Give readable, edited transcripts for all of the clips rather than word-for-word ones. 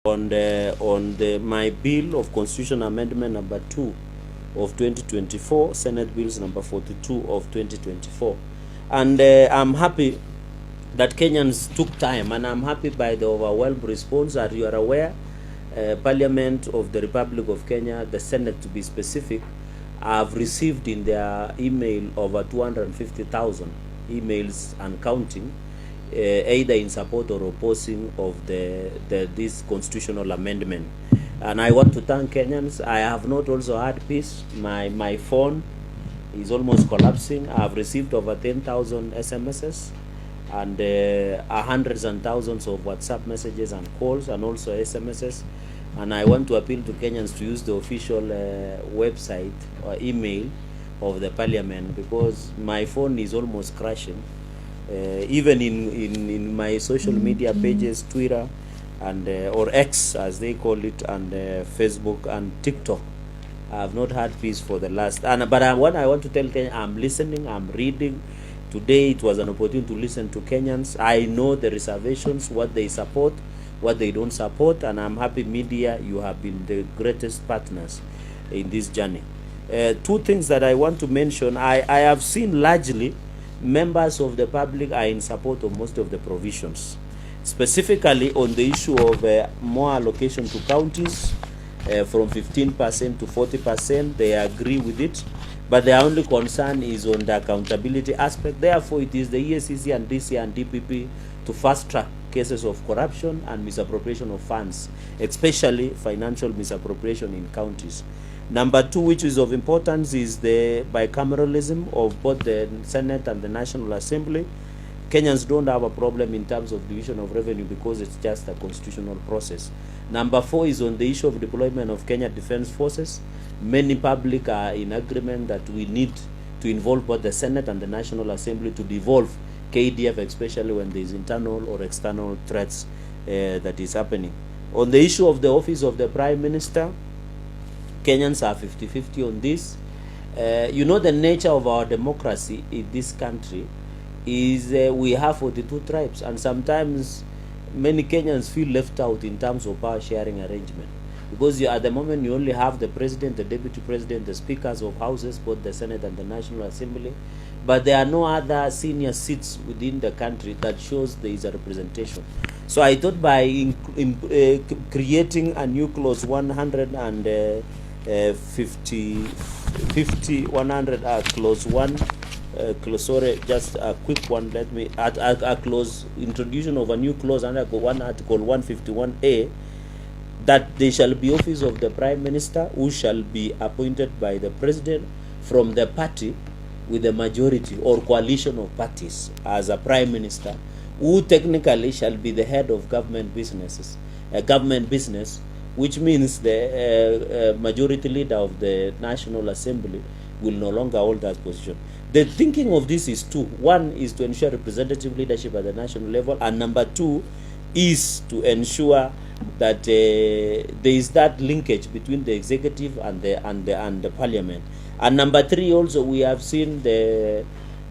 on my bill of constitution amendment number 2 of 2024, Senate bills number 42 of 2024, and I'm happy that Kenyans took time, and I'm happy by the overwhelming response. As you are aware, Parliament of the Republic of Kenya, the Senate to be specific, have received in their email over 250,000 emails and counting, either in support or opposing of this constitutional amendment. And I want to thank Kenyans. I have not also had peace. My phone is almost collapsing. I have received over 10,000 SMSs and hundreds and thousands of WhatsApp messages and calls, and also SMSs. And I want to appeal to Kenyans to use the official website or email of the Parliament, because my phone is almost crashing. Even in my social media pages, Twitter and or X as they call it, and Facebook and TikTok, I have not had peace for the last. What I want to tell Kenya, I'm listening, I'm reading. Today it was an opportunity to listen to Kenyans. I know the reservations, what they support, what they don't support, and I'm happy media, you have been the greatest partners in this journey. Two things that I want to mention. I have seen largely members of the public are in support of most of the provisions, specifically on the issue of more allocation to counties from 15% to 40%. They agree with it, but their only concern is on the accountability aspect. Therefore, it is the EACC and DC and DPP to fast track cases of corruption and misappropriation of funds, especially financial misappropriation in counties. Number two, which is of importance, is the bicameralism of both the Senate and the National Assembly. Kenyans don't have a problem in terms of division of revenue because it's just a constitutional process. Number four is on the issue of deployment of Kenya Defense Forces. Many public are in agreement that we need to involve both the Senate and the National Assembly to devolve KDF, especially when there is internal or external threats that is happening. On the issue of the office of the Prime Minister, Kenyans are 50-50 on this. You know, the nature of our democracy in this country is we have 42 tribes, and sometimes many Kenyans feel left out in terms of power sharing arrangement, because at the moment you only have the president, the deputy president, the speakers of houses, both the Senate and the National Assembly, but there are no other senior seats within the country that shows there is a representation. So I thought by creating a new clause 100 and 100 clause 1, sorry, just a quick one. Let me add a clause, introduction of a new clause under Article 151A, that there shall be office of the Prime Minister who shall be appointed by the President from the party with a majority or coalition of parties as a Prime Minister, who technically shall be the head of government businesses, government business, which means the majority leader of the National Assembly will no longer hold that position. The thinking of this is two. One is to ensure representative leadership at the national level, and number two is to ensure that there is that linkage between the executive and the Parliament. And number three, also we have seen the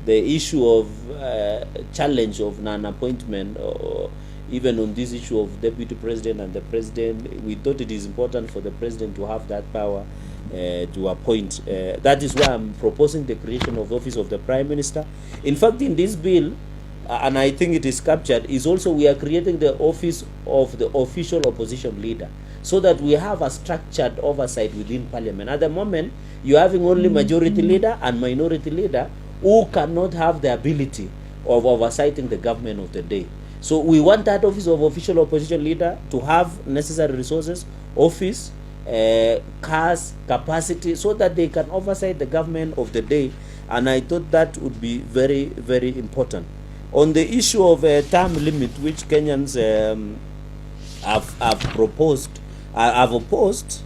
issue of challenge of non-appointment, even on this issue of deputy president and the president. We thought it is important for the president to have that power to appoint. That is why I'm proposing the creation of the office of the Prime Minister. In fact, in this bill, and I think it is captured, is also we are creating the office of the official opposition leader, so that we have a structured oversight within Parliament. At the moment, you're having only majority leader and minority leader who cannot have the ability of oversighting the government of the day. So we want that office of official opposition leader to have necessary resources, office, cars, capacity, so that they can oversight the government of the day. And I thought that would be very, very important. On the issue of a term limit, which Kenyans have proposed, have opposed,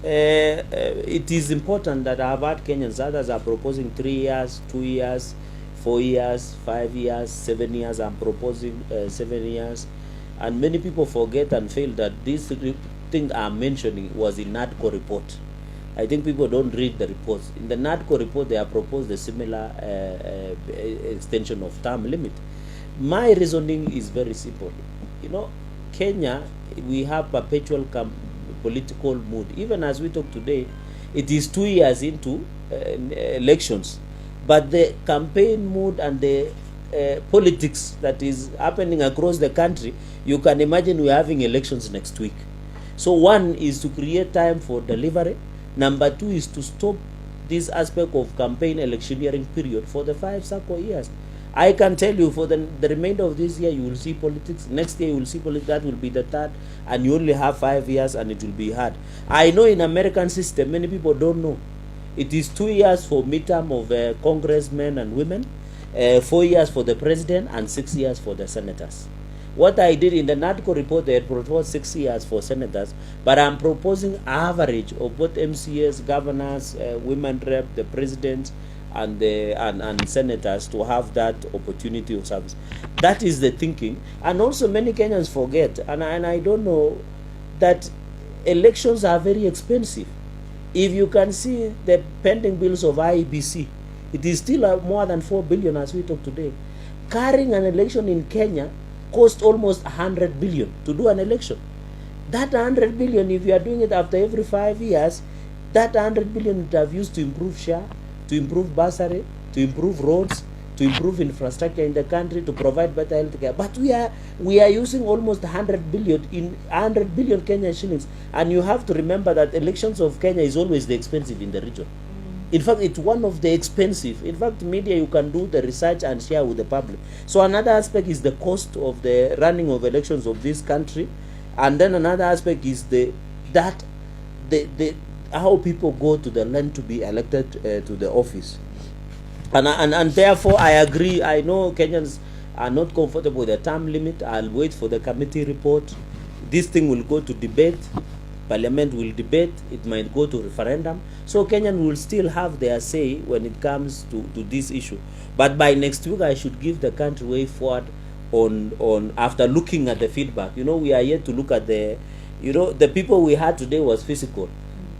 it is important that I've had Kenyans, others are proposing 3 years, 2 years, 4 years, 5 years, 7 years. I'm proposing 7 years. And many people forget and fail that this thing I'm mentioning was in NADCO report. I think people don't read the reports. In the NADCO report, they have proposed a similar extension of term limit. My reasoning is very simple. You know, Kenya, we have perpetual political mood. Even as we talk today, it is 2 years into elections, but the campaign mood and the politics that is happening across the country, you can imagine we're having elections next week. So one is to create time for delivery. Number two is to stop this aspect of campaign electioneering period for the 5 circle years. I can tell you for the remainder of this year, you will see politics. Next year, you will see politics. That will be the third. And you only have 5 years and it will be hard. I know in American system, many people don't know. It is 2 years for midterm of congressmen and women, 4 years for the president, and 6 years for the senators. What I did in the NADCO report, they had proposed 6 years for senators, but I'm proposing average of both MCAs, governors, women rep, the president, and senators to have that opportunity of service. That is the thinking. And also many Kenyans forget, and I don't know, that elections are very expensive. If you can see the pending bills of IEBC, it is still more than 4 billion as we talk today. Carrying an election in Kenya cost almost 100 billion to do an election. That 100 billion, if you are doing it after every 5 years, that 100 billion would have used to improve share, to improve bursary, to improve roads, to improve infrastructure in the country, to provide better health care. But we are using almost 100 billion in 100 billion Kenyan shillings. And you have to remember that elections of Kenya is always the expensive in the region. In fact, it's one of the expensive. In fact, media, you can do the research and share with the public. So another aspect is the cost of the running of elections of this country. And then another aspect is how people go to the land to be elected to the office. And therefore, I agree. I know Kenyans are not comfortable with the term limit. I'll wait for the committee report. This thing will go to debate. Parliament will debate. It might go to referendum. So Kenyans will still have their say when it comes to this issue. But by next week, I should give the country way forward on after looking at the feedback. We are yet to look at the people we had today was physical.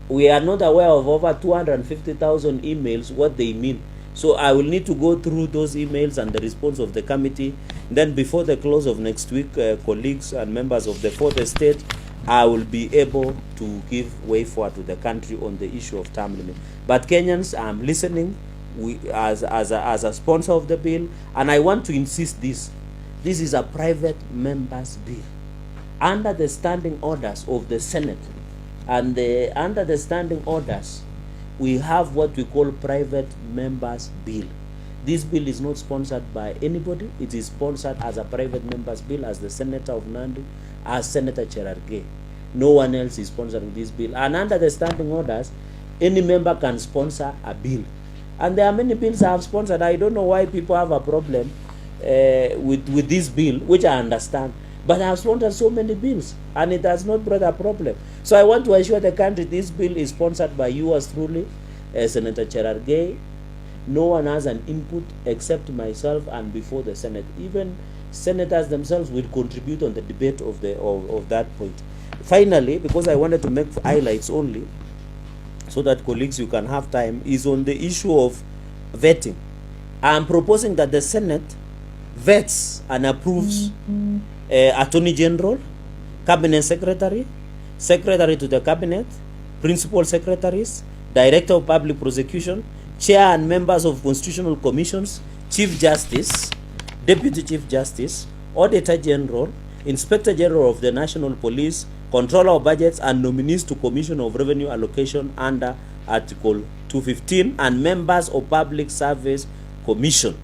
We are not aware of over 250,000 emails, what they mean. So I will need to go through those emails and the response of the committee. Then before the close of next week, colleagues and members of the fourth estate, I will be able to give way forward to the country on the issue of term limit. But Kenyans, I'm listening as a sponsor of the bill, and I want to insist this. This is a private members' bill. Under the standing orders of the Senate, and under the standing orders, we have what we call private members bill. This bill is not sponsored by anybody. It is sponsored as a private members bill, as the Senator of Nandi, as Senator Cherargei. No one else is sponsoring this bill. And under the standing orders, any member can sponsor a bill. And there are many bills I have sponsored. I don't know why people have a problem with this bill, which I understand. But I have sponsored so many bills, and it has not brought a problem. So I want to assure the country this bill is sponsored by yours truly, Senator Cherargei. No one has an input except myself and before the Senate. Even senators themselves will contribute on the debate of that point. Finally, because I wanted to make highlights only, so that colleagues, you can have time, is on the issue of vetting. I am proposing that the Senate vets and approves Attorney General, Cabinet Secretary, Secretary to the Cabinet, Principal Secretaries, Director of Public Prosecution, Chair and members of Constitutional Commissions, Chief Justice, Deputy Chief Justice, Auditor General, Inspector General of the National Police, Controller of Budgets, and nominees to Commission of Revenue Allocation under Article 215, and members of Public Service Commission.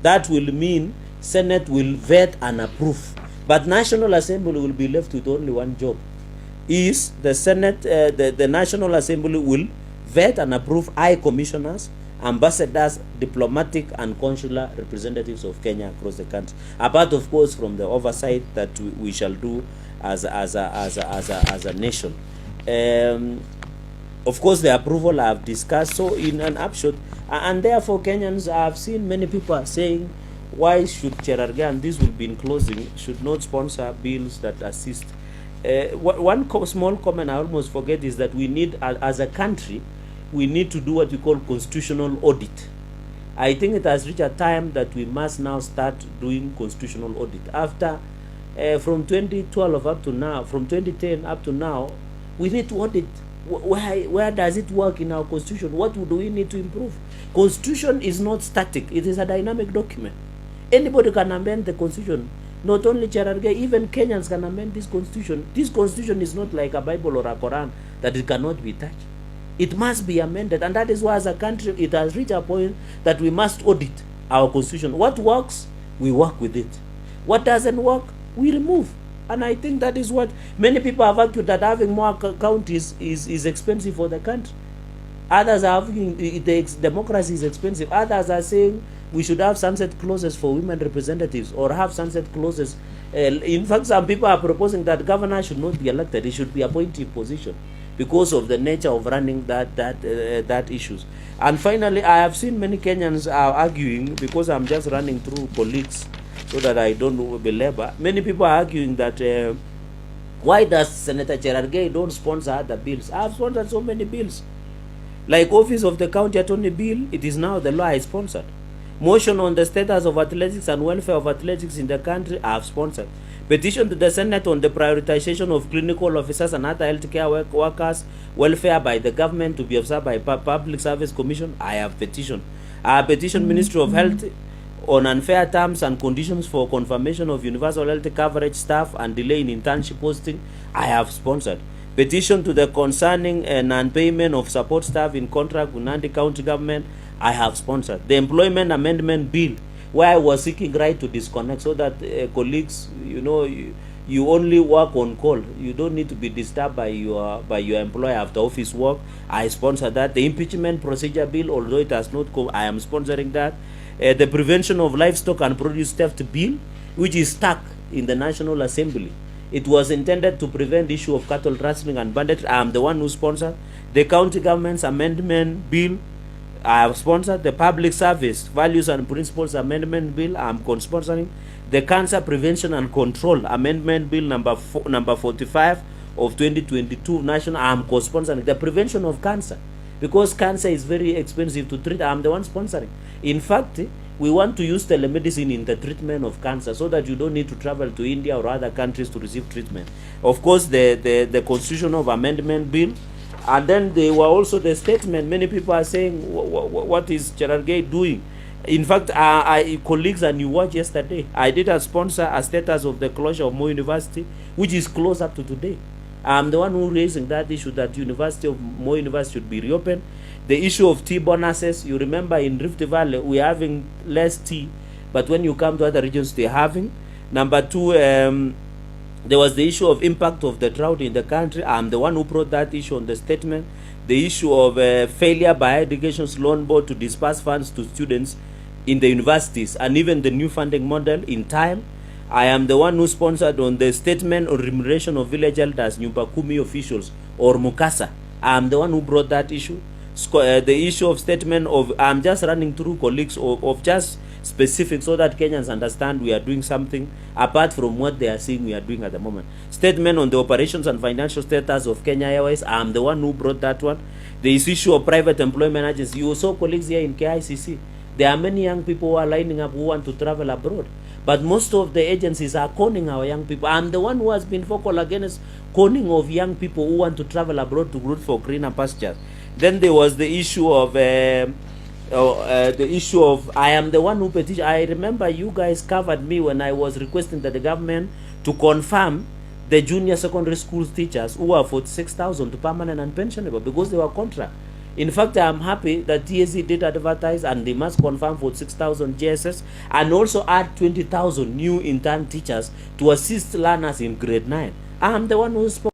That will mean Senate will vet and approve. But National Assembly will be left with only one job. Is the Senate, the National Assembly will vet and approve high commissioners, ambassadors, diplomatic and consular representatives of Kenya across the country. Apart, of course, from the oversight that we shall do as a nation. Of course, the approval I have discussed. So, in an upshot, and therefore, Kenyans, I have seen many people saying, why should Cherargei, and this will be in closing, should not sponsor bills that assist? One small comment I almost forget is that we need, as a country, we need to do what we call constitutional audit. I think it has reached a time that we must now start doing constitutional audit. After from 2012 up to now, from 2010 up to now, we need to audit. Where does it work in our constitution? What do we need to improve? Constitution is not static. It is a dynamic document. Anybody can amend the constitution. Not only Cherargei, even Kenyans can amend this constitution. This constitution is not like a Bible or a Quran that it cannot be touched. It must be amended, and that is why as a country it has reached a point that we must audit our constitution. What works, we work with it. What doesn't work, we remove. And I think that is what many people have argued, that having more counties is expensive for the country. Others are arguing democracy is expensive. Others are saying we should have sunset clauses for women representatives, or have sunset clauses. In fact, some people are proposing that governor should not be elected; it should be appointed position, because of the nature of running that issues. And finally, I have seen many Kenyans are arguing, because I'm just running through colleagues so that I don't belabor. Many people are arguing that why does Senator Cherargei don't sponsor other bills? I have sponsored so many bills. Like Office of the County Attorney Bill, it is now the law I sponsored. Motion on the status of athletics and welfare of athletics in the country, I have sponsored. Petition to the Senate on the prioritization of clinical officers and other healthcare workers' welfare by the government to be observed by Public Service Commission, I have petitioned. I have petitioned Ministry of Health on unfair terms and conditions for confirmation of universal health coverage staff and delay in internship posting, I have sponsored. Petition to the concerning non-payment of support staff in contract with Nandi County Government, I have sponsored. The Employment Amendment Bill, where I was seeking right to disconnect, so that colleagues, you only work on call. You don't need to be disturbed by your employer after office work. I sponsor that. The Impeachment Procedure Bill, although it has not come, I am sponsoring that. The Prevention of Livestock and Produce Theft Bill, which is stuck in the National Assembly. It was intended to prevent the issue of cattle rustling and banditry. I am the one who sponsored. The County Government's Amendment Bill, I have sponsored. The Public Service Values and Principles Amendment Bill, I am co-sponsoring. The Cancer Prevention and Control Amendment Bill number 45 of 2022 national, I am co-sponsoring. The prevention of cancer, because cancer is very expensive to treat, I am the one sponsoring. In fact, we want to use telemedicine in the treatment of cancer, so that you don't need to travel to India or other countries to receive treatment. Of course, the Constitutional Amendment Bill. And then there were also the statement. Many people are saying, what is Cherargei doing? In fact, colleagues, and you watched yesterday, I did sponsor a status of the closure of Moi University, which is closed up to today. I'm the one who raising that issue, that Moi University should be reopened. The issue of tea bonuses, you remember in Rift Valley, we're having less tea, but when you come to other regions, they're having. Number two, there was the issue of impact of the drought in the country. I'm the one who brought that issue on the statement. The issue of failure by Education's Loan Board to disperse funds to students in the universities, and even the new funding model in time. I am the one who sponsored on the statement on remuneration of village elders, Nyumba Kumi officials, or Mukasa. I am the one who brought that issue. The issue of statement of, I'm just running through colleagues of just specific, so that Kenyans understand we are doing something apart from what they are seeing we are doing at the moment. Statement on the operations and financial status of Kenya Airways, I'm the one who brought that one. The issue of private employment agency. You saw colleagues here in KICC. There are many young people who are lining up who want to travel abroad. But most of the agencies are conning our young people. I'm the one who has been vocal against conning of young people who want to travel abroad to root for greener pastures. Then there was the issue of I am the one who petitioned. I remember you guys covered me when I was requesting that the government to confirm the junior secondary school teachers who are 46,000 to permanent and pensionable, because they were contract. In fact, I am happy that TSC did advertise, and they must confirm 46,000 JSS, and also add 20,000 new intern teachers to assist learners in grade 9. I am the one who spoke.